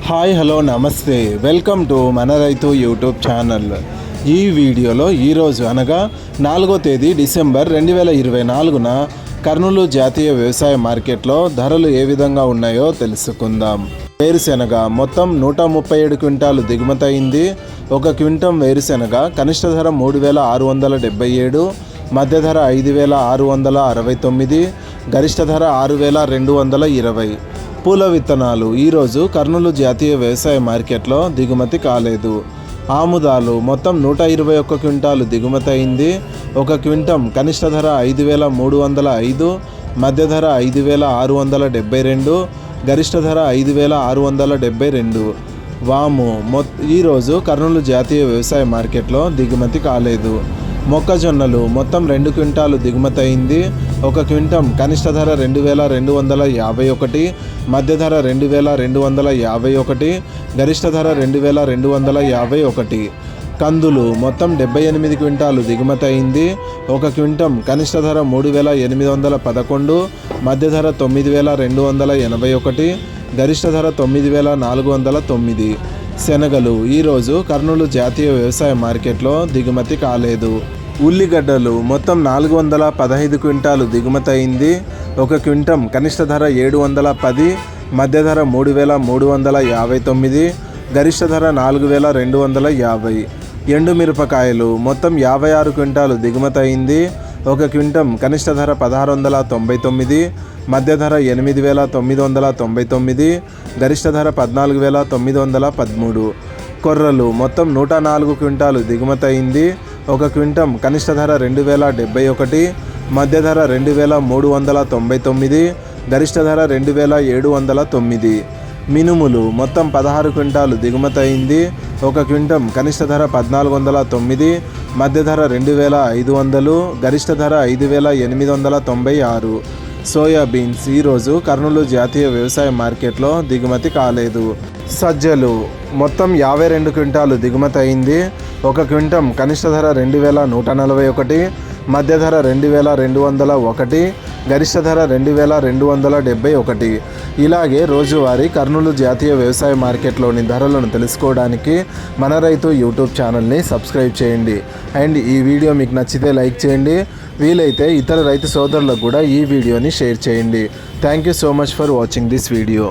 Hi hello నమస్తే, welcome to మన రైతు యూట్యూబ్ ఛానల్. ఈ వీడియోలో ఈరోజు అనగా 4వ తేదీ డిసెంబర్ 2024న కర్నూలు జాతీయ వ్యవసాయ మార్కెట్లో ధరలు ఏ విధంగా ఉన్నాయో తెలుసుకుందాం. వేరుశెనగ మొత్తం 137 క్వింటాలు దిగుమతి అయింది. ఒక క్వింటం వేరుశెనగ కనిష్ట ధర 3677, మధ్య ధర 5669, గరిష్ట ధర 6220. పూల విత్తనాలు ఈరోజు కర్నూలు జాతీయ వ్యవసాయ మార్కెట్లో దిగుమతి కాలేదు. ఆముదాలు మొత్తం 121 క్వింటాలు దిగుమతి అయింది. ఒక క్వింటం కనిష్ట ధర 5305, మధ్య ధర 5672, గరిష్ట ధర 5672. వాము ఈరోజు కర్నూలు జాతీయ వ్యవసాయ మార్కెట్లో దిగుమతి కాలేదు. మొక్కజొన్నలు మొత్తం 2 క్వింటాలు దిగుమతి అయింది. ఒక క్వింటం కనిష్ట ధర 2251, మధ్య ధర 2251, గరిష్ట ధర 2251. కందులు మొత్తం 78 క్వింటాలు దిగుమతి అయింది. ఒక క్వింటం కనిష్ట ధర 3811, మధ్య ధర 9281, గరిష్ట ధర 9409. శనగలు ఈరోజు కర్నూలు జాతీయ వ్యవసాయ మార్కెట్లో దిగుమతి కాలేదు. ఉల్లిగడ్డలు మొత్తం 415 క్వింటాలు దిగుమతి అయింది. ఒక క్వింటం కనిష్ట ధర 710, మధ్య ధర 3359, గరిష్ట ధర 4250. ఎండుమిరపకాయలు మొత్తం 56 క్వింటాలు దిగుమతి అయింది. ఒక క్వింటం కనిష్ట ధర 1699, మధ్య ధర 8999, గరిష్ట ధర 14913. కొర్రలు మొత్తం 104 క్వింటాలు దిగుమతి అయింది. ఒక క్వింటం కనిష్ట ధర 2071, మధ్య ధర 2399, గరిష్ట ధర 2709. మినుములు మొత్తం 16 క్వింటాలు దిగుమతి అయింది. ఒక క్వింటం కనిష్ట ధర 1409, మధ్య ధర 2500, గరిష్ట ధర 5896. సోయాబీన్స్ ఈరోజు కర్నూలు జాతీయ వ్యవసాయ మార్కెట్లో దిగుమతి కాలేదు. సజ్జలు మొత్తం 52 క్వింటాలు దిగుమతి అయింది. ఒక క్వింటం కనిష్ట ధర 2141, మధ్య ధర 2201, గరిష్ట ధర 2271. ఇలాగే రోజువారీ కర్నూలు జాతీయ వ్యవసాయ మార్కెట్లోని ధరలను తెలుసుకోవడానికి మన రైతు యూట్యూబ్ ఛానల్ని సబ్స్క్రైబ్ చేయండి. అండ్ ఈ వీడియో మీకు నచ్చితే లైక్ చేయండి. వీలైతే ఇతర రైతు సోదరులకు కూడా ఈ వీడియోని షేర్ చేయండి. Thank you so much for watching this video.